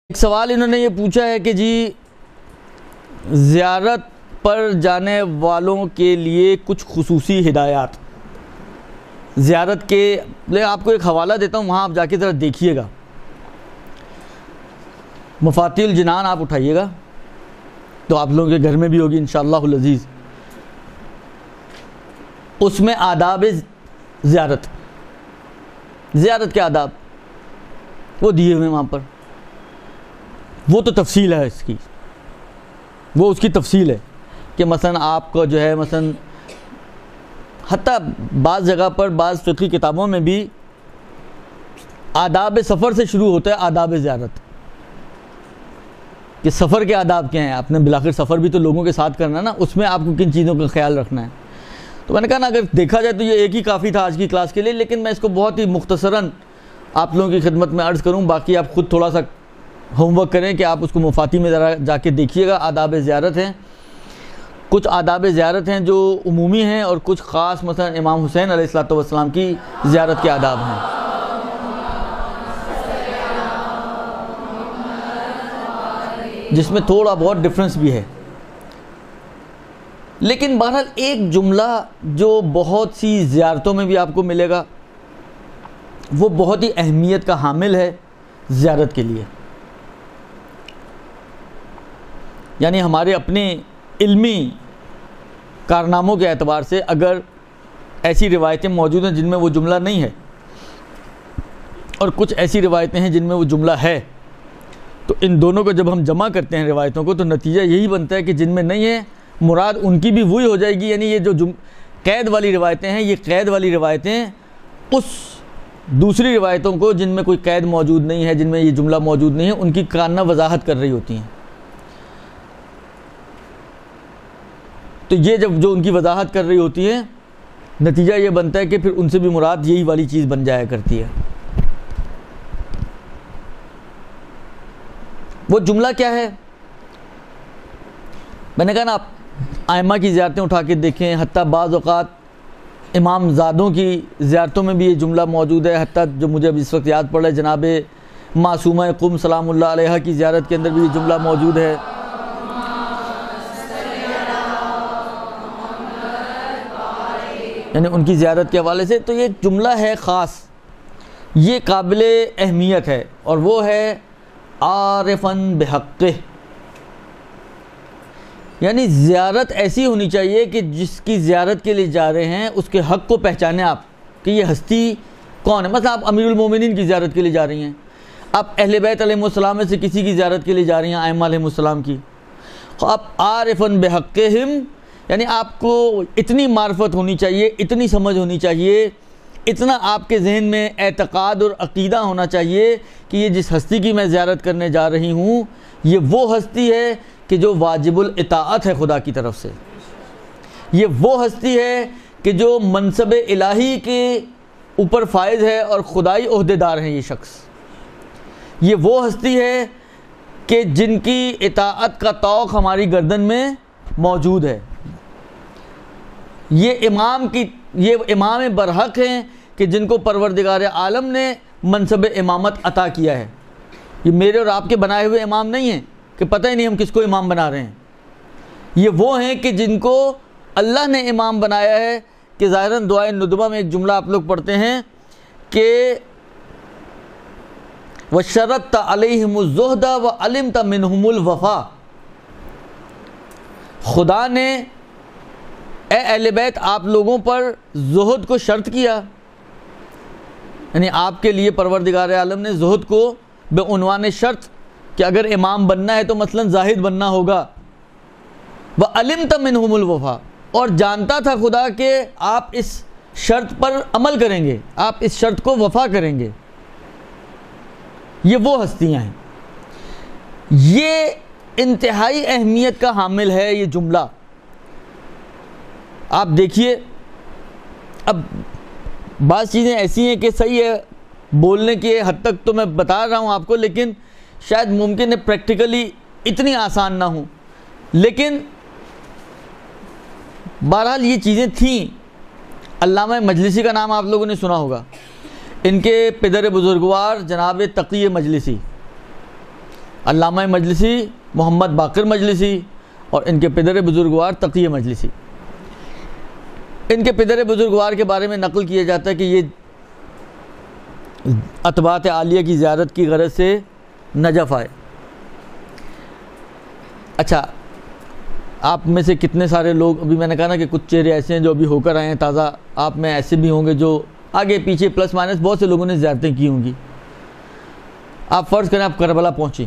ایک سوال انہوں نے یہ پوچھا ہے کہ جی زیارت پر جانے والوں کے لیے کچھ خصوصی ہدایات، زیارت کے میں آپ کو ایک حوالہ دیتا ہوں، وہاں آپ جا کے ذرا دیکھیے گا، مفاتیح الجنان آپ اٹھائیے گا تو آپ لوگوں کے گھر میں بھی ہوگی انشاءاللہ العزیز، اس میں آداب زیارت کے آداب وہ دیے ہوئے ہیں وہاں پر، وہ تو تفصیل ہے اس کی، وہ اس کی تفصیل ہے کہ مثلا آپ کو جو ہے مثلا حتیٰ بعض جگہ پر بعض فقہی کتابوں میں بھی آداب سفر سے شروع ہوتا ہے آداب زیارت، کہ سفر کے آداب کیا ہیں، آپ نے بالآخر سفر بھی تو لوگوں کے ساتھ کرنا ہے نا، اس میں آپ کو کن چیزوں کا خیال رکھنا ہے۔ تو میں نے کہا نا اگر دیکھا جائے تو یہ ایک ہی کافی تھا آج کی کلاس کے لیے، لیکن میں اس کو بہت ہی مختصراً آپ لوگوں کی خدمت میں عرض کروں، باقی آپ خود تھوڑا سا ہوم ورک کریں کہ آپ اس کو مفاتیح میں ذرا جا کے دیکھیے گا۔ آداب زیارت ہیں، کچھ آداب زیارت ہیں جو عمومی ہیں اور کچھ خاص، مثلا امام حسین علیہ السلام کی زیارت کے آداب ہیں۔ جس میں تھوڑا بہت ڈفرنس بھی ہے، لیکن بہرحال ایک جملہ جو بہت سی زیارتوں میں بھی آپ کو ملے گا، وہ بہت ہی اہمیت کا حامل ہے زیارت کے لیے۔ یعنی ہمارے اپنے علمی کارناموں کے اعتبار سے اگر ایسی روایتیں موجود ہیں جن میں وہ جملہ نہیں ہے، اور کچھ ایسی روایتیں ہیں جن میں وہ جملہ ہے، تو ان دونوں کو جب ہم جمع کرتے ہیں روایتوں کو، تو نتیجہ یہی بنتا ہے کہ جن میں نہیں ہے مراد ان کی بھی وہی ہو جائے گی۔ یعنی یہ جو قید والی روایتیں ہیں، یہ قید والی روایتیں اس دوسری روایتوں کو جن میں کوئی قید موجود نہیں ہے، جن میں یہ جملہ موجود نہیں ہے، ان کی کانہ وضاحت کر رہی ہوتی ہیں۔ تو یہ جب جو ان کی وضاحت کر رہی ہوتی ہے، نتیجہ یہ بنتا ہے کہ پھر ان سے بھی مراد یہی والی چیز بن جایا کرتی ہے۔ وہ جملہ کیا ہے؟ میں نے کہا نا، آپ ائمہ کی زیارتیں اٹھا کے دیکھیں، حتیٰ بعض اوقات امام زادوں کی زیارتوں میں بھی یہ جملہ موجود ہے، حتیٰ جو مجھے اب اس وقت یاد پڑ رہا ہے جناب معصومہ قم سلام اللہ علیہ کی زیارت کے اندر بھی یہ جملہ موجود ہے۔ یعنی ان کی زیارت کے حوالے سے تو یہ جملہ ہے خاص، یہ قابل اہمیت ہے، اور وہ ہے عارفاً بحقہ، یعنی زیارت ایسی ہونی چاہیے کہ جس کی زیارت کے لیے جا رہے ہیں اس کے حق کو پہچانے آپ کہ یہ ہستی کون ہے۔ مثلا آپ امیر المومنین کی زیارت کے لیے جا رہی ہیں، آپ اہل بیت علیہ السلام میں سے کسی کی زیارت کے لیے جا رہی ہیں، ائمہ علیہ السلام کی، آپ عارفاً بحقہم، یعنی آپ کو اتنی معرفت ہونی چاہیے، اتنی سمجھ ہونی چاہیے، اتنا آپ کے ذہن میں اعتقاد اور عقیدہ ہونا چاہیے کہ یہ جس ہستی کی میں زیارت کرنے جا رہی ہوں، یہ وہ ہستی ہے کہ جو واجب الاطاعت ہے خدا کی طرف سے، یہ وہ ہستی ہے کہ جو منصب الہی کے اوپر فائز ہے اور خدائی عہدیدار ہیں یہ شخص، یہ وہ ہستی ہے کہ جن کی اطاعت کا طوق ہماری گردن میں موجود ہے، یہ امام برحق ہیں کہ جن کو پروردگار عالم نے منصب امامت عطا کیا ہے۔ یہ میرے اور آپ کے بنائے ہوئے امام نہیں ہیں کہ پتہ ہی نہیں ہم کس کو امام بنا رہے ہیں، یہ وہ ہیں کہ جن کو اللہ نے امام بنایا ہے، کہ ظاہراً دعائے ندبہ میں ایک جملہ آپ لوگ پڑھتے ہیں کہ وَشَرَطْتَ عَلَيْهِمُ الزُّهْدَ وَعَلِمْتَ مِنْهُمُ الْوَفَا، خدا نے اے اہل بیت آپ لوگوں پر زہد کو شرط کیا، یعنی آپ کے لیے پروردگار عالم نے زہد کو بے عنوان شرط کہ اگر امام بننا ہے تو مثلا زاہد بننا ہوگا، وَعَلِمْتَ مِنْهُمُ الْوَفَا، اور جانتا تھا خدا کہ آپ اس شرط پر عمل کریں گے، آپ اس شرط کو وفا کریں گے۔ یہ وہ ہستیاں ہیں، یہ انتہائی اہمیت کا حامل ہے یہ جملہ۔ آپ دیکھیے، اب بعض چیزیں ایسی ہیں کہ صحیح ہے بولنے کی حد تک تو میں بتا رہا ہوں آپ کو، لیکن شاید ممکن ہے پریکٹیکلی اتنی آسان نہ ہوں، لیکن بہرحال یہ چیزیں تھیں۔ علامہ مجلسی کا نام آپ لوگوں نے سنا ہوگا، ان کے پدر بزرگوار جناب تقی مجلسی، علامہ مجلسی محمد باقر مجلسی اور ان کے پدر بزرگوار تقی مجلسی. ان کے پدر بزرگوار کے بارے میں نقل کیا جاتا ہے کہ یہ اتباعت عالیہ کی زیارت کی غرض سے نجف آئے. اچھا، آپ میں سے کتنے سارے لوگ، ابھی میں نے کہا نا کہ کچھ چہرے ایسے ہیں جو ابھی ہو کر آئے ہیں تازہ، آپ میں ایسے بھی ہوں گے جو آگے پیچھے پلس مائنس بہت سے لوگوں نے زیارتیں کی ہوں گی. آپ فرض کریں آپ کربلا پہنچی،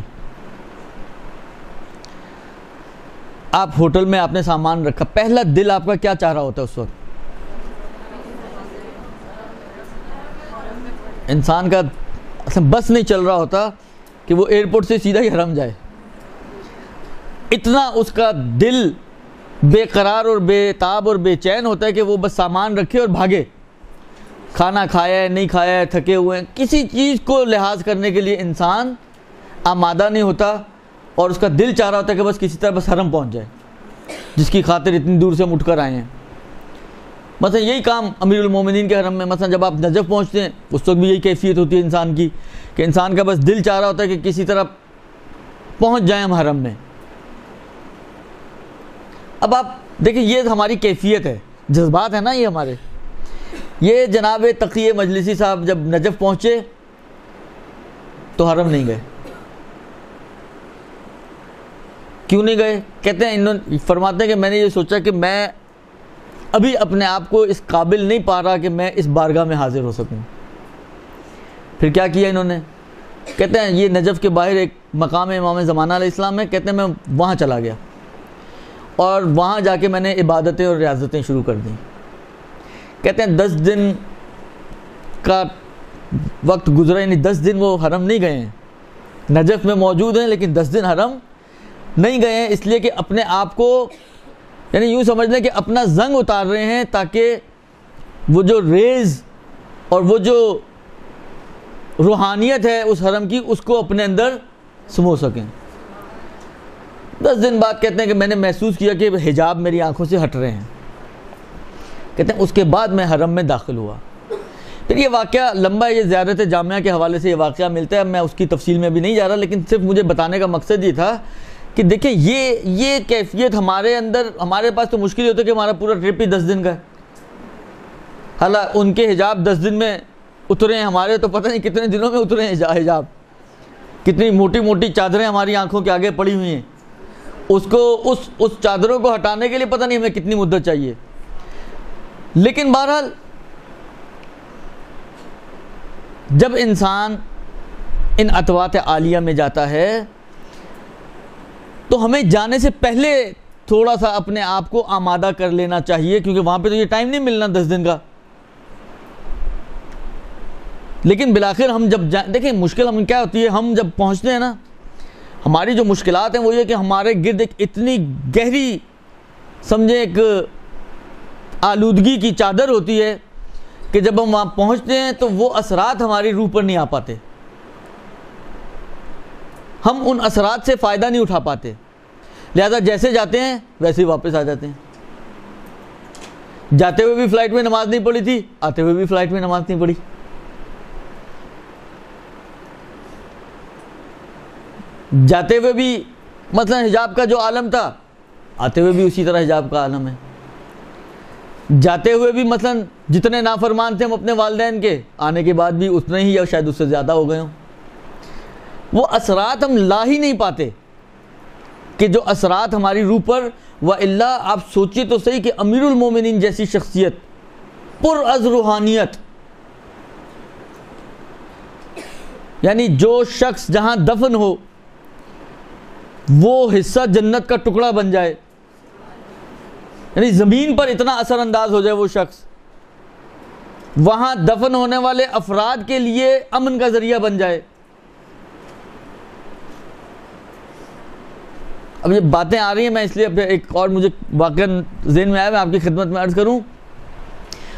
آپ ہوٹل میں آپ نے سامان رکھا، پہلا دل آپ کا کیا چاہ رہا ہوتا ہے اس وقت؟ انسان کا بس نہیں چل رہا ہوتا کہ وہ ایئرپورٹ سے سیدھا ہی حرم جائے. اتنا اس کا دل بے قرار اور بے تاب اور بے چین ہوتا ہے کہ وہ بس سامان رکھے اور بھاگے. کھانا کھایا ہے نہیں کھایا ہے، تھکے ہوئے ہیں، کسی چیز کو لحاظ کرنے کے لیے انسان آمادہ نہیں ہوتا، اور اس کا دل چاہ رہا ہوتا ہے کہ بس کسی طرح بس حرم پہنچ جائے، جس کی خاطر اتنی دور سے ہم اٹھ کر آئے ہیں. مثلا یہی کام امیر المومنین کے حرم میں، مثلا جب آپ نجف پہنچتے ہیں اس وقت بھی یہی کیفیت ہوتی ہے انسان کی کہ انسان کا بس دل چاہ رہا ہوتا ہے کہ کسی طرح پہنچ جائیں ہم حرم میں. اب آپ دیکھیں یہ ہماری کیفیت ہے، جذبات ہیں نا یہ ہمارے. یہ جناب تقی مجلسی صاحب جب نجف پہنچے تو حرم نہیں گئے. کیوں نہیں گئے؟ کہتے ہیں انہوں فرماتے ہیں کہ میں نے یہ سوچا کہ میں ابھی اپنے آپ کو اس قابل نہیں پا رہا کہ میں اس بارگاہ میں حاضر ہو سکوں. پھر کیا کیا انہوں نے؟ کہتے ہیں یہ نجف کے باہر ایک مقام امام زمانہ علیہ السلام ہے، کہتے ہیں میں وہاں چلا گیا اور وہاں جا کے میں نے عبادتیں اور ریاضتیں شروع کر دیں. کہتے ہیں 10 دن کا وقت گزرا، یعنی 10 دن وہ حرم نہیں گئے ہیں، نجف میں موجود ہیں لیکن 10 دن حرم نہیں گئے ہیں، اس لیے کہ اپنے آپ کو یعنی یوں سمجھ لیں کہ اپنا زنگ اتار رہے ہیں تاکہ وہ جو ریز اور وہ جو روحانیت ہے اس حرم کی اس کو اپنے اندر سمو سکیں. 10 دن بعد کہتے ہیں کہ میں نے محسوس کیا کہ حجاب میری آنکھوں سے ہٹ رہے ہیں. کہتے ہیں اس کے بعد میں حرم میں داخل ہوا. پھر یہ واقعہ لمبا ہے، یہ زیارت جامعہ کے حوالے سے یہ واقعہ ملتا ہے، میں اس کی تفصیل میں بھی نہیں جا رہا، لیکن صرف مجھے بتانے کا مقصد یہ تھا کہ دیکھیں یہ کیفیت ہمارے اندر، ہمارے پاس تو مشکل ہوتا ہے کہ ہمارا پورا ٹرپ ہی 10 دن کا ہے. حالانکہ ان کے حجاب 10 دن میں اترے ہیں، ہمارے تو پتہ نہیں کتنے دنوں میں اترے ہیں حجاب. کتنی موٹی موٹی چادریں ہماری آنکھوں کے آگے پڑی ہوئی ہیں، اس چادروں کو ہٹانے کے لیے پتہ نہیں ہمیں کتنی مدت چاہیے. لیکن بہرحال جب انسان ان اتباعت عالیہ میں جاتا ہے تو ہمیں جانے سے پہلے تھوڑا سا اپنے آپ کو آمادہ کر لینا چاہیے، کیونکہ وہاں پہ تو یہ ٹائم نہیں ملنا 10 دن کا. لیکن بالآخر ہم جب دیکھیں مشکل ہم کیا ہوتی ہے، ہم جب پہنچتے ہیں نا، ہماری جو مشکلات ہیں وہ یہ کہ ہمارے گرد ایک اتنی گہری سمجھیں ایک آلودگی کی چادر ہوتی ہے کہ جب ہم وہاں پہنچتے ہیں تو وہ اثرات ہماری روح پر نہیں آ پاتے، ہم ان اثرات سے فائدہ نہیں اٹھا پاتے. لہذا جیسے جاتے ہیں ویسے ہی واپس آ جاتے ہیں. جاتے ہوئے بھی فلائٹ میں نماز نہیں پڑھی تھی، آتے ہوئے بھی فلائٹ میں نماز نہیں پڑھی. جاتے ہوئے بھی مثلا حجاب کا جو عالم تھا، آتے ہوئے بھی اسی طرح حجاب کا عالم ہے. جاتے ہوئے بھی مثلا جتنے نافرمان تھے ہم اپنے والدین کے، آنے کے بعد بھی اتنے ہی یا شاید اس سے زیادہ ہو گئے ہوں. وہ اثرات ہم لا ہی نہیں پاتے کہ جو اثرات ہماری روح پر. وَإِلَّا آپ سوچیے تو صحیح کہ امیر المومنین جیسی شخصیت پر از روحانیت، یعنی جو شخص جہاں دفن ہو وہ حصہ جنت کا ٹکڑا بن جائے، یعنی زمین پر اتنا اثر انداز ہو جائے وہ شخص، وہاں دفن ہونے والے افراد کے لیے امن کا ذریعہ بن جائے. اب یہ باتیں آ رہی ہیں، میں اس لیے ایک اور مجھے واقعہ ذہن میں آیا، میں آپ کی خدمت میں عرض کروں.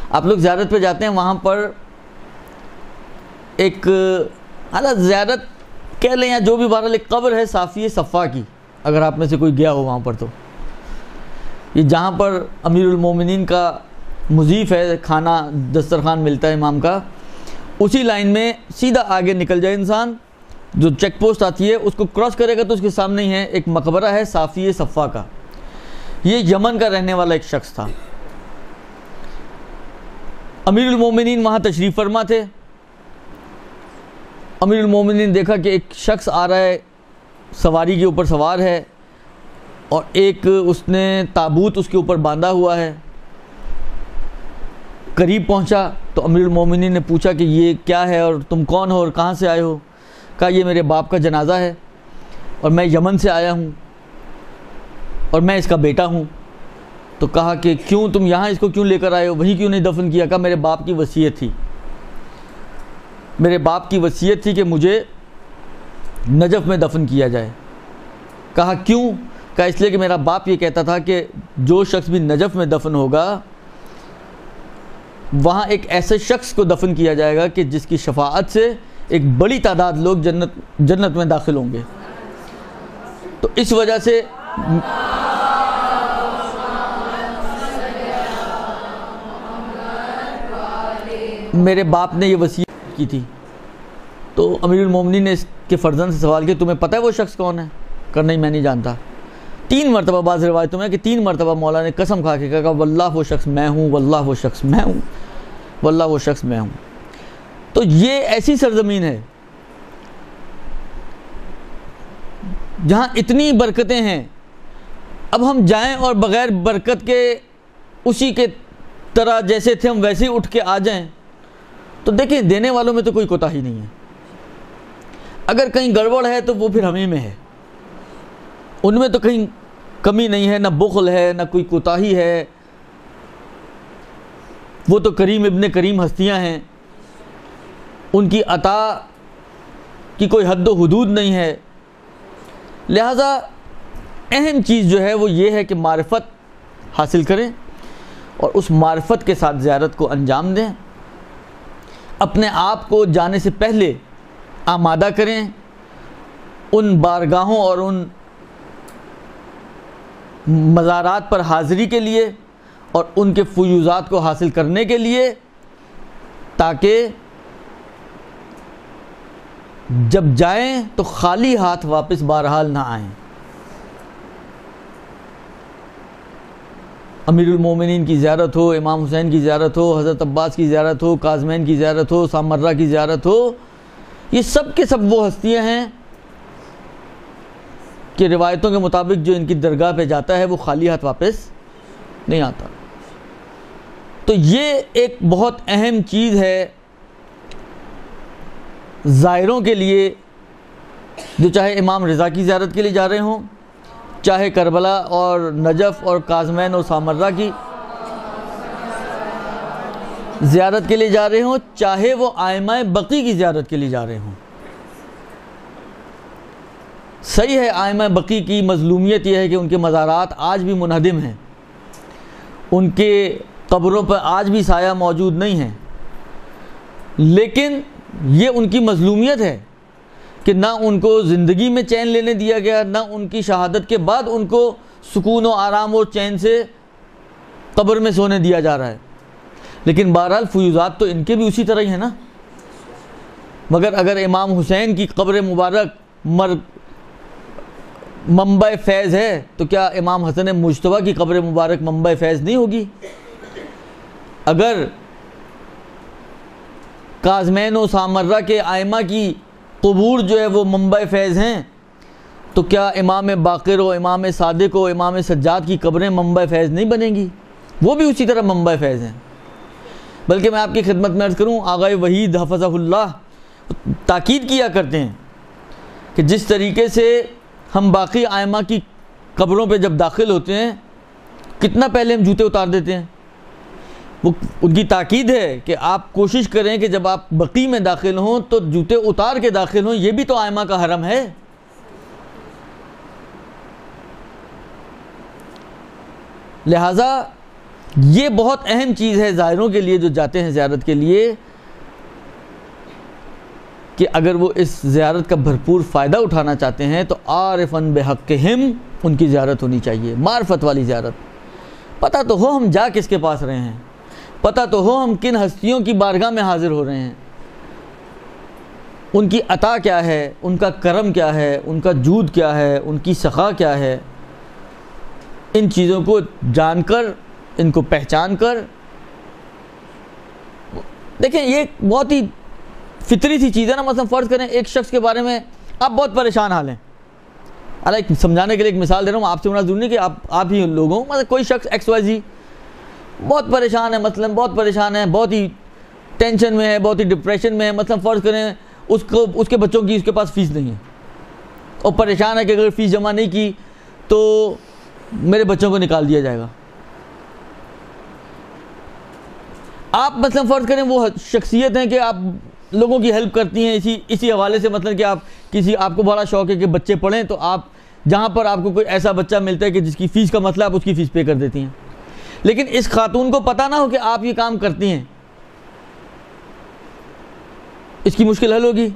آپ لوگ زیارت پہ جاتے ہیں، وہاں پر ایک حالت زیارت کہہ لیں یا جو بھی بہرحال ایک قبر ہے صافی صفا کی، اگر آپ میں سے کوئی گیا ہو وہاں پر تو یہ جہاں پر امیر المومنین کا مضیف ہے، کھانا دسترخوان ملتا ہے امام کا، اسی لائن میں سیدھا آگے نکل جائے انسان جو چیک پوسٹ آتی ہے اس کو کراس کرے گا تو اس کے سامنے ہی ہے ایک مقبرہ ہے صافی صفا کا. یہ یمن کا رہنے والا ایک شخص تھا. امیر المومنین وہاں تشریف فرما تھے. امیر المومنین دیکھا کہ ایک شخص آ رہا ہے, سواری کے اوپر سوار ہے, اور ایک اس نے تابوت اس کے اوپر باندھا ہوا ہے. قریب پہنچا تو امیر المومنین نے پوچھا کہ یہ کیا ہے اور تم کون ہو اور کہاں سے آئے ہو؟ کہا یہ میرے باپ کا جنازہ ہے اور میں یمن سے آیا ہوں اور میں اس کا بیٹا ہوں. تو کہا کہ کیوں تم یہاں اس کو کیوں لے کر آئے ہو, وہیں کیوں نہیں دفن کیا؟ کہا میرے باپ کی وصیت تھی, میرے باپ کی وصیت تھی کہ مجھے نجف میں دفن کیا جائے. کہا کیوں؟ کہا اس لیے کہ میرا باپ یہ کہتا تھا کہ جو شخص بھی نجف میں دفن ہوگا وہاں ایک ایسے شخص کو دفن کیا جائے گا کہ جس کی شفاعت سے ایک بڑی تعداد لوگ جنت میں داخل ہوں گے. تو اس وجہ سے میرے باپ نے یہ وصیت کی تھی. تو امیر المومنین نے اس کے فرزند سے سوال کیا تمہیں پتہ ہے وہ شخص کون ہے؟ کہا نہیں میں نہیں جانتا. 3 مرتبہ بعض روایتوں میں کہ 3 مرتبہ مولا نے قسم کھا کے کہا واللہ وہ شخص میں ہوں, واللہ وہ شخص میں ہوں, واللہ وہ شخص میں ہوں. تو یہ ایسی سرزمین ہے جہاں اتنی برکتیں ہیں. اب ہم جائیں اور بغیر برکت کے اسی کے طرح جیسے تھے ہم ویسے ہی اٹھ کے آ جائیں تو دیکھیں دینے والوں میں تو کوئی کوتاہی نہیں ہے. اگر کہیں گڑبڑ ہے تو وہ پھر ہمیں میں ہے, ان میں تو کہیں کمی نہیں ہے, نہ بخل ہے نہ کوئی کوتاہی ہے. وہ تو کریم ابن کریم ہستیاں ہیں, ان کی عطا کی کوئی حد و حدود نہیں ہے. لہذا اہم چیز جو ہے وہ یہ ہے کہ معرفت حاصل کریں اور اس معرفت کے ساتھ زیارت کو انجام دیں. اپنے آپ کو جانے سے پہلے آمادہ کریں ان بارگاہوں اور ان مزارات پر حاضری کے لیے اور ان کے فیوزات کو حاصل کرنے کے لیے, تاکہ جب جائیں تو خالی ہاتھ واپس بہرحال نہ آئیں. امیر المومنین کی زیارت ہو, امام حسین کی زیارت ہو, حضرت عباس کی زیارت ہو, کاظمین کی زیارت ہو, سامرہ کی زیارت ہو, یہ سب کے سب وہ ہستیاں ہیں کہ روایتوں کے مطابق جو ان کی درگاہ پہ جاتا ہے وہ خالی ہاتھ واپس نہیں آتا. تو یہ ایک بہت اہم چیز ہے زائروں کے لیے, جو چاہے امام رضا کی زیارت کے لیے جا رہے ہوں, چاہے کربلا اور نجف اور کاظمین اور سامرہ کی زیارت کے لیے جا رہے ہوں, چاہے وہ ائمہ بقی کی زیارت کے لیے جا رہے ہوں. صحیح ہے ائمہ بقی کی مظلومیت یہ ہے کہ ان کے مزارات آج بھی منہدم ہیں, ان کے قبروں پر آج بھی سایہ موجود نہیں ہے, لیکن یہ ان کی مظلومیت ہے کہ نہ ان کو زندگی میں چین لینے دیا گیا, نہ ان کی شہادت کے بعد ان کو سکون و آرام اور چین سے قبر میں سونے دیا جا رہا ہے. لیکن بہرحال فیوزات تو ان کے بھی اسی طرح ہی ہیں نا. مگر اگر امام حسین کی قبر مبارک منبع فیض ہے تو کیا امام حسن مجتبیٰ کی قبر مبارک منبع فیض نہیں ہوگی؟ اگر کاظمین و سامرہ کے ائمہ کی قبور جو ہے وہ منبع فیض ہیں تو کیا امام باقر و امام صادق و امام سجاد کی قبریں منبع فیض نہیں بنیں گی؟ وہ بھی اسی طرح منبع فیض ہیں. بلکہ میں آپ کی خدمت میں عرض کروں, آغا وحید حفظہ اللہ تاکید کیا کرتے ہیں کہ جس طریقے سے ہم باقی ائمہ کی قبروں پہ جب داخل ہوتے ہیں کتنا پہلے ہم جوتے اتار دیتے ہیں. وہ ان کی تاکید ہے کہ آپ کوشش کریں کہ جب آپ بقی میں داخل ہوں تو جوتے اتار کے داخل ہوں, یہ بھی تو ائمہ کا حرم ہے. لہٰذا یہ بہت اہم چیز ہے زائروں کے لیے جو جاتے ہیں زیارت کے لیے, کہ اگر وہ اس زیارت کا بھرپور فائدہ اٹھانا چاہتے ہیں تو عارفاً بحقہم ان کی زیارت ہونی چاہیے, معرفت والی زیارت. پتہ تو ہو ہم جا کس کے پاس رہے ہیں, پتہ تو ہو ہم کن ہستیوں کی بارگاہ میں حاضر ہو رہے ہیں. ان کی عطا کیا ہے، ان کا کرم کیا ہے، ان کا جود کیا ہے، ان کی سخا کیا ہے، ان چیزوں کو جان کر، ان کو پہچان کر، دیکھیں یہ بہت ہی فطری سی چیز ہے نا. مثلا فرض کریں ایک شخص کے بارے میں آپ بہت پریشان حال ہیں. اللہ سمجھانے کے لیے ایک مثال دے رہا ہوں، آپ سے ہونا ضروری نہیں کہ آپ ہی لوگوں، مثلا کوئی شخص ایکس وائی زی بہت پریشان ہے، مثلا بہت پریشان ہے، بہت ہی ٹینشن میں ہے، بہت ہی ڈپریشن میں ہے. مثلا فرض کریں اس کے بچوں کی اس کے پاس فیس نہیں ہے اور پریشان ہے کہ اگر فیس جمع نہیں کی تو میرے بچوں کو نکال دیا جائے گا. آپ مثلا فرض کریں وہ شخصیت ہیں کہ آپ لوگوں کی ہیلپ کرتی ہیں اسی حوالے سے، مثلا کہ آپ کو بڑا شوق ہے کہ بچے پڑھیں، تو آپ جہاں پر آپ کو کوئی ایسا بچہ ملتا ہے کہ جس کی فیس کا مسئلہ، آپ اس کی فیس پے کر دیتی ہیں. لیکن اس خاتون کو پتہ نہ ہو کہ آپ یہ کام کرتی ہیں، اس کی مشکل حل ہوگی،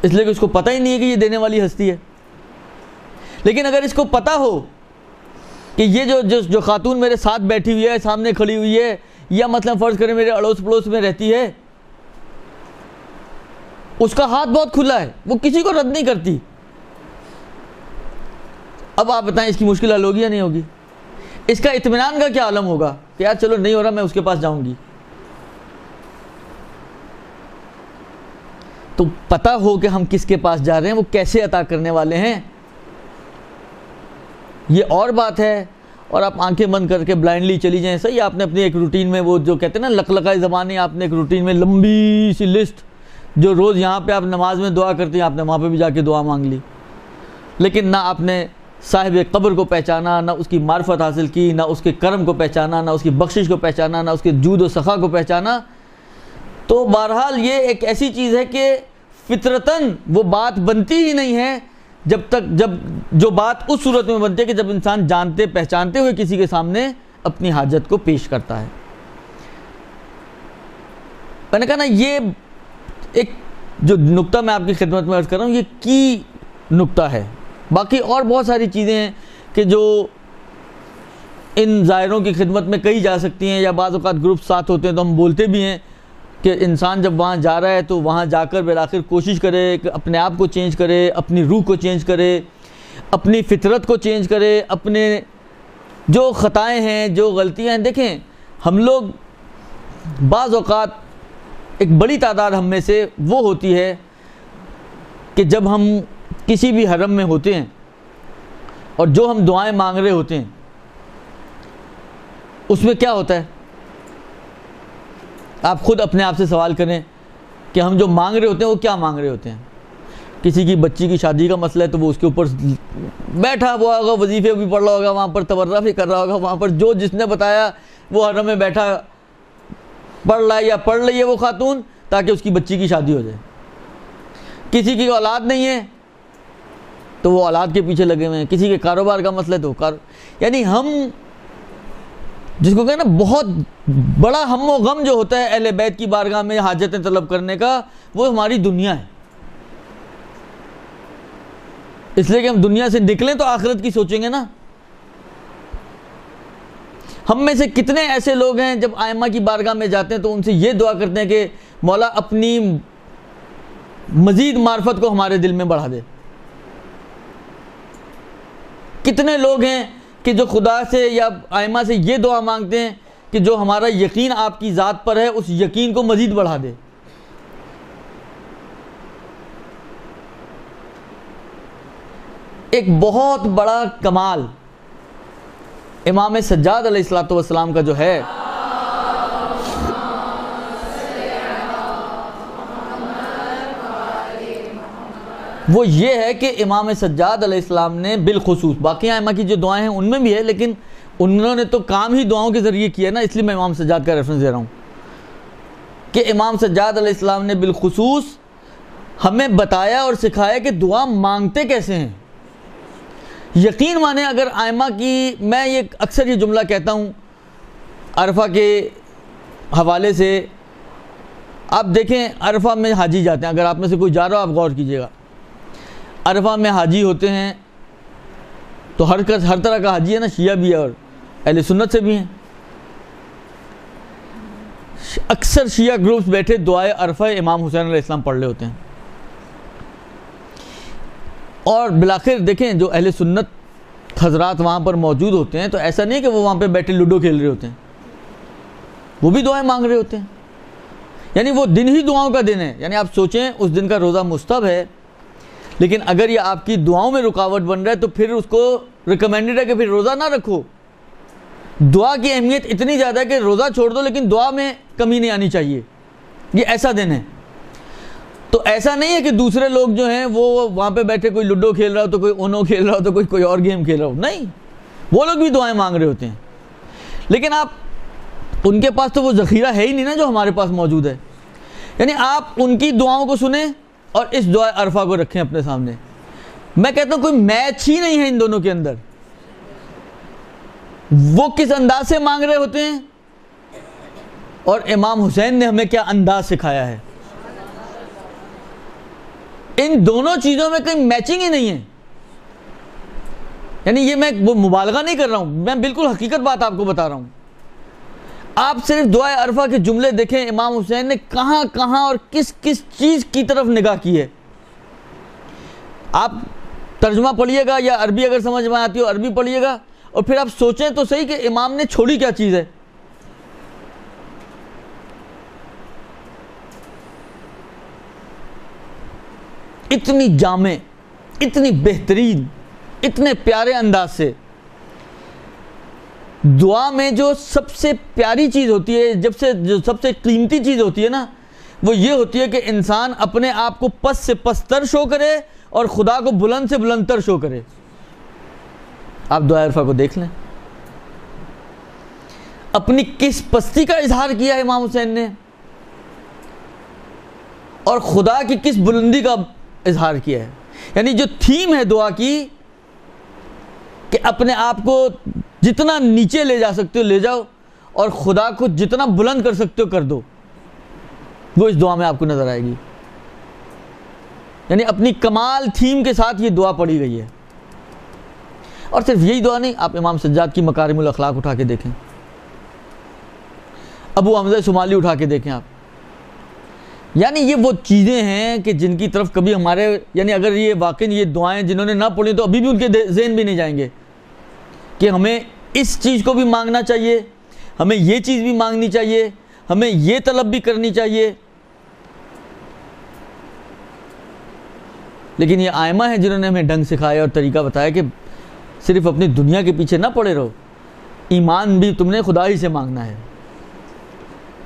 اس لیے کہ اس کو پتہ ہی نہیں ہے کہ یہ دینے والی ہستی ہے. لیکن اگر اس کو پتہ ہو کہ یہ جو خاتون میرے ساتھ بیٹھی ہوئی ہے، سامنے کھڑی ہوئی ہے، یا مثلا فرض کریں میرے اڑوس پڑوس میں رہتی ہے، اس کا ہاتھ بہت کھلا ہے، وہ کسی کو رد نہیں کرتی، اب آپ بتائیں اس کی مشکل حل ہوگی یا نہیں ہوگی؟ اس کا اطمینان کا کیا عالم ہوگا کہ یار چلو نہیں ہو رہا، میں اس کے پاس جاؤں گی. تو پتہ ہو کہ ہم کس کے پاس جا رہے ہیں، وہ کیسے عطا کرنے والے ہیں، یہ اور بات ہے. اور آپ آنکھیں بند کر کے بلائنڈلی چلی جائیں، صحیح آپ نے اپنی ایک روٹین میں، وہ جو کہتے ہیں نا لقلقائی زبانی، آپ نے ایک روٹین میں لمبی سی لسٹ، جو روز یہاں پہ آپ نماز میں دعا کرتے ہیں، آپ نے وہاں پہ بھی جا کے دعا مانگ لی، لیکن نہ آپ نے صاحب قبر کو پہچانا، نہ اس کی معرفت حاصل کی، نہ اس کے کرم کو پہچانا، نہ اس کی بخشش کو پہچانا، نہ اس کے جود و سخا کو پہچانا. تو بہرحال یہ ایک ایسی چیز ہے کہ فطرتاً وہ بات بنتی ہی نہیں ہے جب جو بات اس صورت میں بنتی ہے کہ جب انسان جانتے پہچانتے ہوئے کسی کے سامنے اپنی حاجت کو پیش کرتا ہے. میں نے کہا نا یہ ایک جو نقطہ میں آپ کی خدمت میں عرض کر رہا ہوں، یہ کی نقطہ ہے. باقی اور بہت ساری چیزیں ہیں کہ جو ان ظاہروں کی خدمت میں کہی جا سکتی ہیں، یا بعض اوقات گروپ ساتھ ہوتے ہیں تو ہم بولتے بھی ہیں کہ انسان جب وہاں جا رہا ہے تو وہاں جا کر بالآخر کوشش کرے کہ اپنے آپ کو چینج کرے، اپنی روح کو چینج کرے، اپنی فطرت کو چینج کرے، اپنے جو خطائیں ہیں، جو غلطیاں ہیں. دیکھیں ہم لوگ بعض اوقات ایک بڑی تعداد ہم میں سے وہ ہوتی ہے کہ جب ہم کسی بھی حرم میں ہوتے ہیں اور جو ہم دعائیں مانگ رہے ہوتے ہیں اس میں کیا ہوتا ہے، آپ خود اپنے آپ سے سوال کریں کہ ہم جو مانگ رہے ہوتے ہیں وہ کیا مانگ رہے ہوتے ہیں. کسی کی بچی کی شادی کا مسئلہ ہے تو وہ اس کے اوپر بیٹھا ہوا ہوگا، وظیفے بھی پڑھ رہا ہوگا، وہاں پر تبرع بھی کر رہا ہوگا، وہاں پر جو جس نے بتایا وہ حرم میں بیٹھا پڑھ رہا ہے یا پڑھ رہی ہے وہ خاتون، تاکہ اس کی بچی کی شادی ہو جائے. کسی کی اولاد نہیں ہے تو وہ اولاد کے پیچھے لگے ہوئے ہیں. کسی کے کاروبار کا مسئلہ ہے تو یعنی ہم جس کو کہنا بہت بڑا ہم و غم جو ہوتا ہے اہل بیت کی بارگاہ میں حاجتیں طلب کرنے کا، وہ ہماری دنیا ہے. اس لیے کہ ہم دنیا سے نکلیں تو آخرت کی سوچیں گے نا. ہم میں سے کتنے ایسے لوگ ہیں جب آئمہ کی بارگاہ میں جاتے ہیں تو ان سے یہ دعا کرتے ہیں کہ مولا اپنی مزید معرفت کو ہمارے دل میں بڑھا دے. کتنے لوگ ہیں کہ جو خدا سے یا آئمہ سے یہ دعا مانگتے ہیں کہ جو ہمارا یقین آپ کی ذات پر ہے اس یقین کو مزید بڑھا دے. ایک بہت بڑا کمال امام سجاد علیہ السلام کا جو ہے، وہ یہ ہے کہ امام سجاد علیہ السلام نے بالخصوص، باقی ائمہ کی جو دعائیں ہیں ان میں بھی ہے لیکن انہوں نے تو کام ہی دعاؤں کے ذریعے کیا نا، اس لیے میں امام سجاد کا ریفرنس دے رہا ہوں کہ امام سجاد علیہ السلام نے بالخصوص ہمیں بتایا اور سکھایا کہ دعا مانگتے کیسے ہیں. یقین مانیں اگر ائمہ کی، میں یہ اکثر یہ جملہ کہتا ہوں عرفہ کے حوالے سے، آپ دیکھیں عرفہ میں حاجی جاتے ہیں، اگر آپ میں سے کوئی جا رہا ہو آپ غور کیجئے گا، عرفہ میں حاجی ہوتے ہیں تو ہر طرح کا حاجی ہے نا، شیعہ بھی ہے اور اہل سنت سے بھی ہیں. اکثر شیعہ گروپس بیٹھے دعائے عرفہ امام حسین علیہ السلام پڑھ رہے ہوتے ہیں، اور بالآخر دیکھیں جو اہل سنت حضرات وہاں پر موجود ہوتے ہیں تو ایسا نہیں کہ وہ وہاں پہ بیٹھے لوڈو کھیل رہے ہوتے ہیں، وہ بھی دعائیں مانگ رہے ہوتے ہیں. یعنی وہ دن ہی دعاؤں کا دن ہے. یعنی آپ سوچیں اس دن کا روزہ مستحب ہے، لیکن اگر یہ آپ کی دعاؤں میں رکاوٹ بن رہا ہے تو پھر اس کو ریکمینڈڈ ہے کہ پھر روزہ نہ رکھو. دعا کی اہمیت اتنی زیادہ ہے کہ روزہ چھوڑ دو لیکن دعا میں کمی نہیں آنی چاہیے. یہ ایسا دن ہے. تو ایسا نہیں ہے کہ دوسرے لوگ جو ہیں وہ وہاں پہ بیٹھے کوئی لوڈو کھیل رہا ہو تو کوئی اونو کھیل رہا ہو تو کوئی اور گیم کھیل رہا ہو. نہیں، وہ لوگ بھی دعائیں مانگ رہے ہوتے ہیں، لیکن آپ ان کے پاس تو وہ ذخیرہ ہے ہی نہیں نا جو ہمارے پاس موجود ہے. یعنی آپ ان کی دعاؤں کو سنیں اور اس دعا عرفہ کو رکھیں اپنے سامنے. میں کہتا ہوں کوئی میچ ہی نہیں ہے ان دونوں کے اندر. وہ کس انداز سے مانگ رہے ہوتے ہیں اور امام حسین نے ہمیں کیا انداز سکھایا ہے. ان دونوں چیزوں میں کوئی میچنگ ہی نہیں ہے. یعنی یہ میں مبالغہ نہیں کر رہا ہوں، میں بالکل حقیقت بات آپ کو بتا رہا ہوں. آپ صرف دعائے عرفہ کے جملے دیکھیں امام حسین نے کہاں کہاں اور کس کس چیز کی طرف نگاہ کی ہے. آپ ترجمہ پڑھیے گا یا عربی اگر سمجھ میں آتی ہو عربی پڑھیے گا اور پھر آپ سوچیں تو صحیح کہ امام نے چھوڑی کیا چیز ہے. اتنی جامع، اتنی بہترین، اتنے پیارے انداز سے. دعا میں جو سب سے پیاری چیز ہوتی ہے، جو سب سے قیمتی چیز ہوتی ہے نا، وہ یہ ہوتی ہے کہ انسان اپنے آپ کو پس سے پستر شو کرے اور خدا کو بلند سے بلندتر شو کرے. آپ دعا عرفہ کو دیکھ لیں، اپنی کس پستی کا اظہار کیا ہے امام حسین نے اور خدا کی کس بلندی کا اظہار کیا ہے. یعنی جو تھیم ہے دعا کی کہ اپنے آپ کو جتنا نیچے لے جا سکتے ہو لے جاؤ اور خدا کو جتنا بلند کر سکتے ہو کر دو، وہ اس دعا میں آپ کو نظر آئے گی. یعنی اپنی کمال تھیم کے ساتھ یہ دعا پڑھی گئی ہے. اور صرف یہی دعا نہیں، آپ امام سجاد کی مکارم الاخلاق اٹھا کے دیکھیں، ابو حمزہ شمالی اٹھا کے دیکھیں آپ. یعنی یہ وہ چیزیں ہیں کہ جن کی طرف کبھی ہمارے، یعنی اگر یہ واقعی یہ دعائیں جنہوں نے نہ پڑھی تو ابھی بھی ان کے ذہن بھی نہیں جائیں گے کہ ہمیں اس چیز کو بھی مانگنا چاہیے، ہمیں یہ چیز بھی مانگنی چاہیے، ہمیں یہ طلب بھی کرنی چاہیے. لیکن یہ ائمہ ہیں جنہوں نے ہمیں ڈھنگ سکھایا اور طریقہ بتایا کہ صرف اپنی دنیا کے پیچھے نہ پڑے رہو. ایمان بھی تم نے خدا ہی سے مانگنا ہے،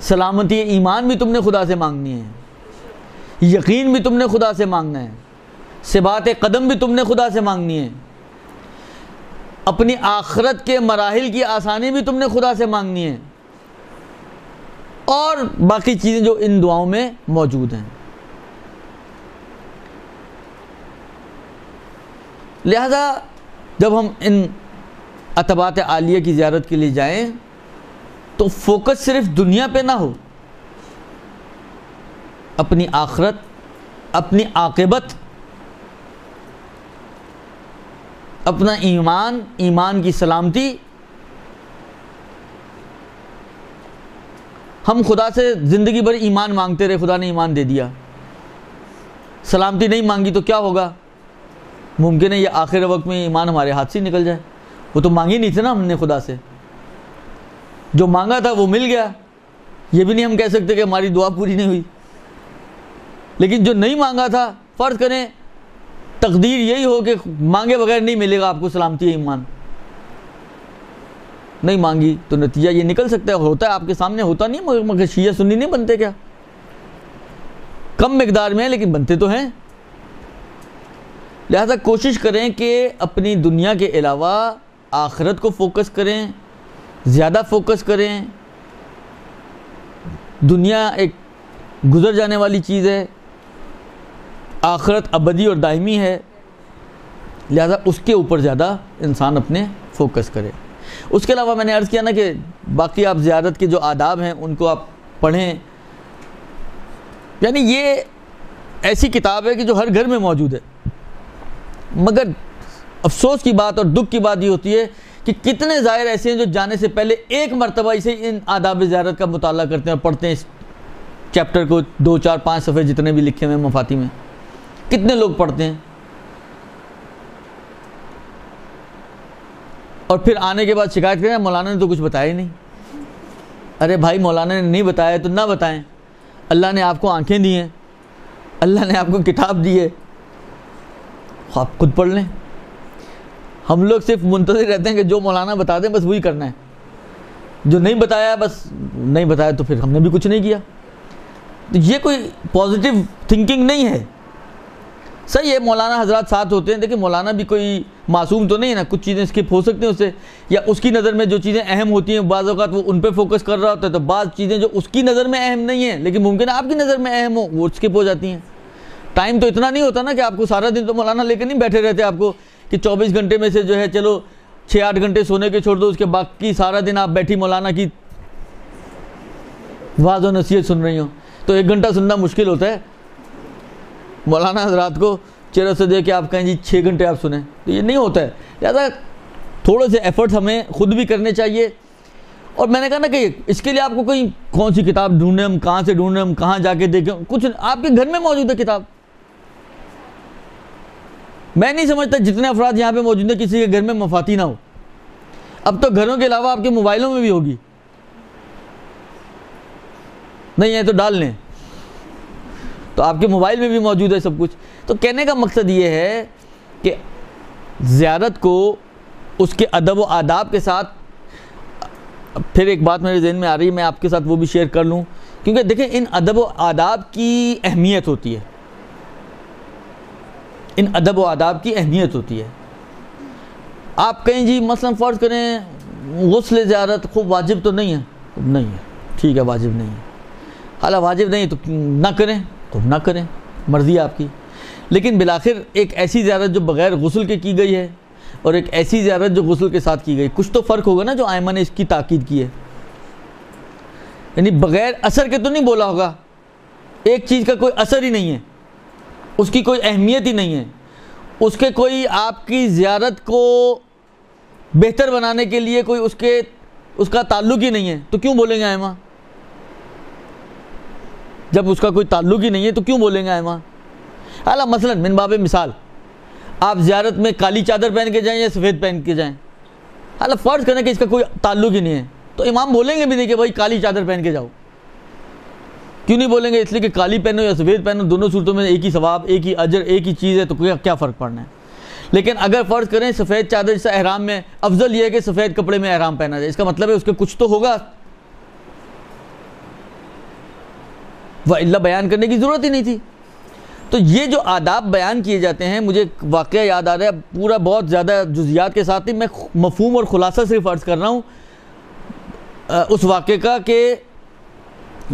سلامتی ایمان بھی تم نے خدا سے مانگنی ہے، یقین بھی تم نے خدا سے مانگنا ہے، ثبات قدم بھی تم نے خدا سے مانگنی ہے، اپنی آخرت کے مراحل کی آسانی بھی تم نے خدا سے مانگنی ہے، اور باقی چیزیں جو ان دعاؤں میں موجود ہیں. لہذا جب ہم ان عتبات عالیہ کی زیارت کے لیے جائیں تو فوکس صرف دنیا پہ نہ ہو، اپنی آخرت، اپنی عاقبت، اپنا ایمان، ایمان کی سلامتی. ہم خدا سے زندگی بھر ایمان مانگتے رہے، خدا نے ایمان دے دیا، سلامتی نہیں مانگی تو کیا ہوگا؟ ممکن ہے یہ آخر وقت میں ایمان ہمارے ہاتھ سے نکل جائے. وہ تو مانگی نہیں تھے نا ہم نے خدا سے، جو مانگا تھا وہ مل گیا. یہ بھی نہیں ہم کہہ سکتے کہ ہماری دعا پوری نہیں ہوئی. لیکن جو نہیں مانگا تھا، فرض کریں تقدیر یہی ہو کہ مانگے بغیر نہیں ملے گا آپ کو سلامتی ایمان، نہیں مانگی تو نتیجہ یہ نکل سکتا ہے. ہوتا ہے آپ کے سامنے، ہوتا نہیں مگر شیعہ سنی نہیں بنتے کیا؟ کم مقدار میں ہیں لیکن بنتے تو ہیں. لہذا کوشش کریں کہ اپنی دنیا کے علاوہ آخرت کو فوکس کریں، زیادہ فوکس کریں. دنیا ایک گزر جانے والی چیز ہے، آخرت ابدی اور دائمی ہے. لہذا اس کے اوپر زیادہ انسان اپنے فوکس کرے. اس کے علاوہ میں نے عرض کیا نا کہ باقی آپ زیارت کے جو آداب ہیں ان کو آپ پڑھیں. یعنی یہ ایسی کتاب ہے کہ جو ہر گھر میں موجود ہے، مگر افسوس کی بات اور دکھ کی بات یہ ہوتی ہے کہ کتنے زائر ایسے ہیں جو جانے سے پہلے ایک مرتبہ اسے ان آداب زیارت کا مطالعہ کرتے ہیں اور پڑھتے ہیں چیپٹر کو 2 4 5 صفحے جتنے بھی لکھے ہوئے ہیں مفاتی میں، کتنے لوگ پڑھتے ہیں؟ اور پھر آنے کے بعد شکایت کریں مولانا نے تو کچھ بتایا ہی نہیں۔ ارے بھائی مولانا نے نہیں بتایا تو نہ بتائیں، اللہ نے آپ کو آنکھیں دی ہیں، اللہ نے آپ کو کتاب دی ہے، آپ خود پڑھ لیں۔ ہم لوگ صرف منتظر رہتے ہیں کہ جو مولانا بتا دیں بس وہی کرنا ہے، جو نہیں بتایا بس نہیں بتایا تو پھر ہم نے بھی کچھ نہیں کیا۔ تو یہ کوئی پازیٹیو تھنکنگ نہیں ہے۔ صحیح ہے مولانا حضرات ساتھ ہوتے ہیں، دیکھیں مولانا بھی کوئی معصوم تو نہیں ہے نا، کچھ چیزیں اسکپ ہو سکتی ہیں اس سے، یا اس کی نظر میں جو چیزیں اہم ہوتی ہیں بعض اوقات وہ ان پہ فوکس کر رہا ہوتا ہے، تو بعض چیزیں جو اس کی نظر میں اہم نہیں ہیں لیکن ممکن ہے آپ کی نظر میں اہم ہو، وہ اسکپ ہو جاتی ہیں۔ ٹائم تو اتنا نہیں ہوتا نا کہ آپ کو سارا دن تو مولانا لے کے نہیں بیٹھے رہتے آپ کو کہ 24 گھنٹے میں سے جو ہے چلو 6 8 گھنٹے سونے کے چھوڑ دو، اس کے باقی سارا دن آپ بیٹھی مولانا کی واعظ و نصیحت سن رہی ہوں، تو 1 گھنٹہ سننا مشکل ہوتا ہے۔ مولانا حضرات کو چہرے سے دے کے آپ کہیں جی 6 گھنٹے آپ سنیں، تو یہ نہیں ہوتا ہے۔ لہٰذا تھوڑے سے ایفرٹس ہمیں خود بھی کرنے چاہیے۔ اور میں نے کہا نا کہ اس کے لیے آپ کو کوئی کون سی کتاب ڈھونڈیں، ہم کہاں سے ڈھونڈیں، ہم کہاں جا کے دیکھیں، کچھ آپ کے گھر میں موجود ہے کتاب۔ میں نہیں سمجھتا جتنے افراد یہاں پہ موجود ہیں کسی کے گھر میں مفاتی نہ ہو۔ اب تو گھروں کے علاوہ آپ کے موبائلوں میں بھی ہوگی، نہیں ہے تو ڈال لیں، تو آپ کے موبائل میں بھی موجود ہے سب کچھ۔ تو کہنے کا مقصد یہ ہے کہ زیارت کو اس کے ادب و آداب کے ساتھ، پھر ایک بات میرے ذہن میں آ رہی ہے میں آپ کے ساتھ وہ بھی شیئر کر لوں، کیونکہ دیکھیں ان ادب و آداب کی اہمیت ہوتی ہے، ان ادب و آداب کی اہمیت ہوتی ہے۔ آپ کہیں جی مثلا فرض کریں غسل زیارت خوب واجب تو نہیں ہے، نہیں ہے ٹھیک ہے واجب نہیں ہے، حالانکہ واجب نہیں تو نہ کریں تو نہ کریں، مرضی آپ کی۔ لیکن بالآخر ایک ایسی زیارت جو بغیر غسل کے کی گئی ہے اور ایک ایسی زیارت جو غسل کے ساتھ کی گئی، کچھ تو فرق ہوگا نا جو ائمہ نے اس کی تاکید کی ہے۔ یعنی بغیر اثر کے تو نہیں بولا ہوگا، ایک چیز کا کوئی اثر ہی نہیں ہے، اس کی کوئی اہمیت ہی نہیں ہے، اس کے کوئی آپ کی زیارت کو بہتر بنانے کے لیے کوئی اس کا تعلق ہی نہیں ہے، تو کیوں بولیں گے ائمہ؟ جب اس کا کوئی تعلق ہی نہیں ہے تو کیوں بولیں گے ائمہ؟ حالانکہ مثلا من باب مثال آپ زیارت میں کالی چادر پہن کے جائیں یا سفید پہن کے جائیں، حالانکہ فرض کریں کہ اس کا کوئی تعلق ہی نہیں ہے، تو امام بولیں گے بھی نہیں کہ بھائی کالی چادر پہن کے جاؤ۔ کیوں نہیں بولیں گے؟ اس لیے کہ کالی پہنو یا سفید پہنو دونوں صورتوں میں ایک ہی ثواب، ایک ہی اجر، ایک ہی چیز ہے، تو کیا فرق پڑنا ہے؟ لیکن اگر فرض کریں سفید چادر سے احرام میں، افضل یہ ہے کہ سفید کپڑے میں احرام پہنا جائے، اس کا مطلب ہے اس کے کچھ تو ہوگا، وَإِلَّا بیان کرنے کی ضرورت ہی نہیں تھی۔ تو یہ جو آداب بیان کیے جاتے ہیں، مجھے واقعہ یاد آ رہا ہے، پورا بہت زیادہ جزیات کے ساتھ نہیں، میں مفہوم اور خلاصہ صرف عرض کر رہا ہوں اس واقعے کا، کہ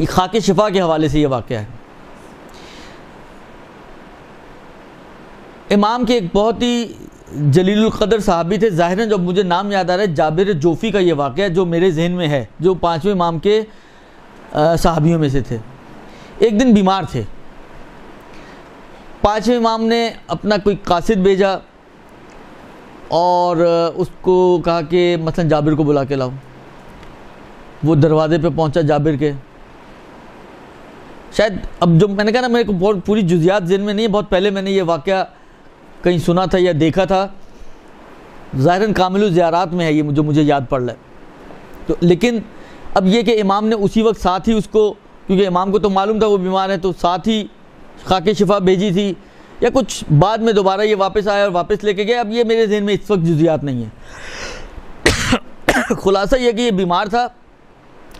خاک شفا کے حوالے سے یہ واقعہ ہے۔ امام کے ایک بہت ہی جلیل القدر صحابی تھے، ظاہراً جب مجھے نام یاد آ رہا ہے جابر جوفی کا یہ واقعہ جو میرے ذہن میں ہے، جو 5ویں امام کے صحابیوں میں سے تھے۔ ایک دن بیمار تھے، 5ویں امام نے اپنا کوئی قاصد بھیجا اور اس کو کہا کہ مثلا جابر کو بلا کے لاؤ۔ وہ دروازے پہ پہنچا جابر کے، شاید اب جو میں نے کہا نا میرے کو بہت پوری جزیات ذہن میں نہیں ہے، بہت پہلے میں نے یہ واقعہ کہیں سنا تھا یا دیکھا تھا، ظاہراً کامل الزیارات میں ہے یہ جو مجھے یاد پڑ رہا ہے۔ تو لیکن اب یہ کہ امام نے اسی وقت ساتھ ہی اس کو، کیونکہ امام کو تو معلوم تھا وہ بیمار ہے، تو ساتھ ہی خاک شفا بھیجی تھی، یا کچھ بعد میں دوبارہ یہ واپس آیا اور واپس لے کے گئے، اب یہ میرے ذہن میں اس وقت جزیات نہیں ہے۔ خلاصہ یہ کہ یہ بیمار تھا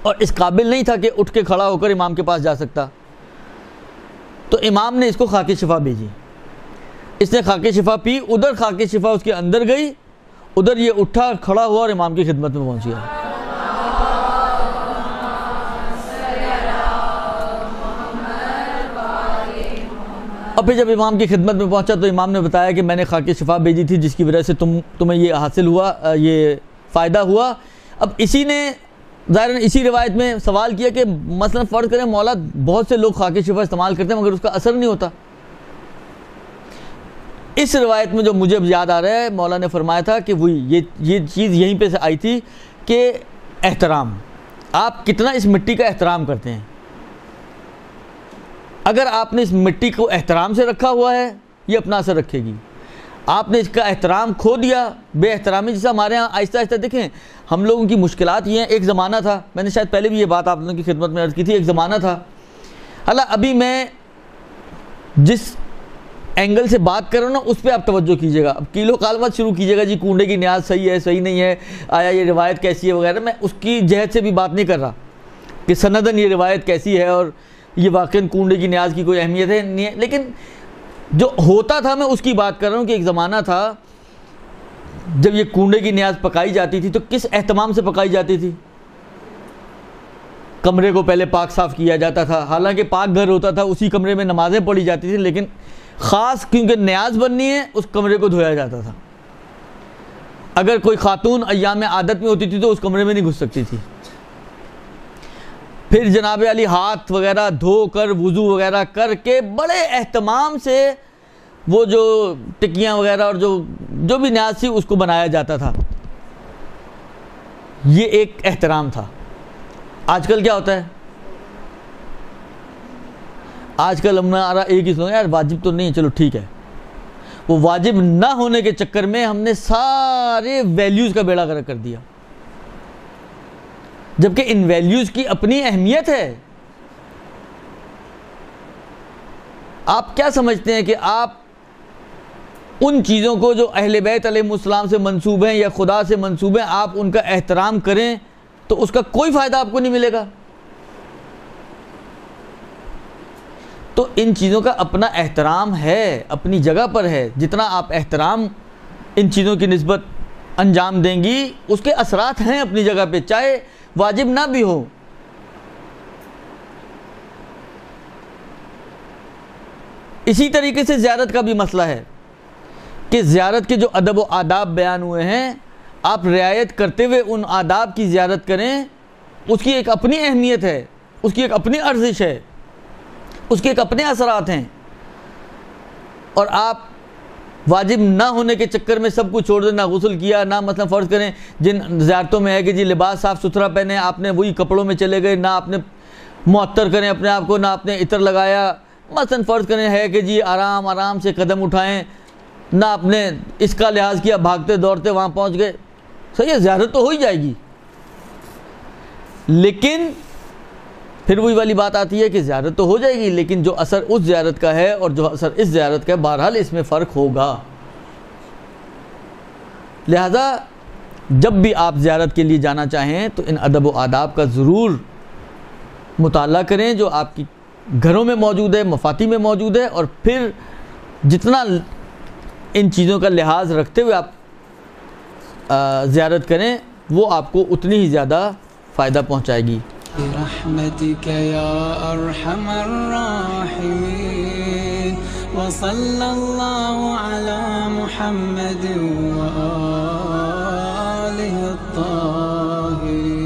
اور اس قابل نہیں تھا کہ اٹھ کے کھڑا ہو کر امام کے پاس جا سکتا، تو امام نے اس کو خاک شفا بھیجی، اس نے خاک شفا پی، ادھر خاک شفا اس کے اندر گئی، ادھر یہ اٹھا کھڑا ہوا اور امام کی خدمت میں پہنچ گیا۔ اور پھر جب امام کی خدمت میں پہنچا تو امام نے بتایا کہ میں نے خاک شفا بھیجی تھی جس کی وجہ سے تمہیں یہ حاصل ہوا، یہ فائدہ ہوا۔ اب اسی نے ظاہراً اسی روایت میں سوال کیا کہ مثلا فرض کریں مولا بہت سے لوگ خاک شفا استعمال کرتے ہیں مگر اس کا اثر نہیں ہوتا۔ اس روایت میں جو مجھے یاد آ رہا ہے مولا نے فرمایا تھا کہ وہی یہ چیز یہیں پہ سے آئی تھی کہ احترام، آپ کتنا اس مٹی کا احترام کرتے ہیں۔ اگر آپ نے اس مٹی کو احترام سے رکھا ہوا ہے یہ اپنا اثر رکھے گی. آپ نے اس کا احترام کھو دیا، بے احترامی جیسا ہمارے ہاں آہستہ آہستہ دیکھیں ہم لوگوں کی مشکلات یہ ہیں. ایک زمانہ تھا، میں نے شاید پہلے بھی یہ بات آپ لوگوں کی خدمت میں عرض کی تھی، ایک زمانہ تھا، حالانکہ ابھی میں جس اینگل سے بات کر رہا ہوں نا اس پہ آپ توجہ کیجیے گا. اب کیلو کال مت شروع کیجیے گا جی کنڈے کی نیاز صحیح ہے صحیح نہیں ہے، آیا یہ روایت کیسی ہے وغیرہ. میں اس کی جہت سے بھی بات نہیں کر رہا کہ سندن یہ روایت کیسی ہے اور یہ واقعاً کنڈے کی نیاز کی کوئی اہمیت ہے نہیں ہے، لیکن جو ہوتا تھا میں اس کی بات کر رہا ہوں کہ ایک زمانہ تھا جب یہ کنڈے کی نیاز پکائی جاتی تھی تو کس اہتمام سے پکائی جاتی تھی. کمرے کو پہلے پاک صاف کیا جاتا تھا، حالانکہ پاک گھر ہوتا تھا، اسی کمرے میں نمازیں پڑھی جاتی تھی، لیکن خاص کیونکہ نیاز بننی ہے اس کمرے کو دھویا جاتا تھا. اگر کوئی خاتون ایام عادت میں ہوتی تھی تو اس کمرے میں نہیں گھس سکتی تھی. پھر جناب علی ہاتھ وغیرہ دھو کر وضو وغیرہ کر کے بڑے اہتمام سے وہ جو ٹکیاں وغیرہ اور جو بھی نیاز تھی اس کو بنایا جاتا تھا. یہ ایک احترام تھا. آج کل کیا ہوتا ہے؟ آج کل ہمارا ایک ہی سنو یار واجب تو نہیں ہے، چلو ٹھیک ہے. وہ واجب نہ ہونے کے چکر میں ہم نے سارے ویلیوز کا بیڑا غرق کر دیا، جبکہ ان ویلیوز کی اپنی اہمیت ہے. آپ کیا سمجھتے ہیں کہ آپ ان چیزوں کو جو اہل بیت علیہ السلام سے منسوب ہیں یا خدا سے منسوب ہیں آپ ان کا احترام کریں تو اس کا کوئی فائدہ آپ کو نہیں ملے گا. تو ان چیزوں کا اپنا احترام ہے، اپنی جگہ پر ہے. جتنا آپ احترام ان چیزوں کی نسبت انجام دیں گی اس کے اثرات ہیں اپنی جگہ پہ، چاہے واجب نہ بھی ہو. اسی طریقے سے زیارت کا بھی مسئلہ ہے کہ زیارت کے جو ادب و آداب بیان ہوئے ہیں آپ رعایت کرتے ہوئے ان آداب کی زیارت کریں. اس کی ایک اپنی اہمیت ہے، اس کی ایک اپنی ارزش ہے، اس کے ایک اپنے اثرات ہیں. اور آپ واجب نہ ہونے کے چکر میں سب کچھ چھوڑ دیں، نہ غسل کیا، نہ مثلا فرض کریں جن زیارتوں میں ہے کہ جی لباس صاف ستھرا پہنے، آپ نے وہی کپڑوں میں چلے گئے، نہ آپ نے معطر کریں اپنے آپ کو، نہ آپ نے عطر لگایا. مثلا فرض کریں ہے کہ جی آرام آرام سے قدم اٹھائیں، نہ آپ نے اس کا لحاظ کیا، بھاگتے دوڑتے وہاں پہنچ گئے. صحیح ہے زیارت تو ہو ہی جائے گی، لیکن پھر وہی والی بات آتی ہے کہ زیارت تو ہو جائے گی لیکن جو اثر اس زیارت کا ہے اور جو اثر اس زیارت کا ہے بہرحال اس میں فرق ہوگا. لہذا جب بھی آپ زیارت کے لیے جانا چاہیں تو ان ادب و آداب کا ضرور مطالعہ کریں جو آپ کی گھروں میں موجود ہے، مفاتیح میں موجود ہے، اور پھر جتنا ان چیزوں کا لحاظ رکھتے ہوئے آپ زیارت کریں وہ آپ کو اتنی ہی زیادہ فائدہ پہنچائے گی. برحمتك يا أرحم الراحمين وصلى الله على محمد وآله الطاهرين.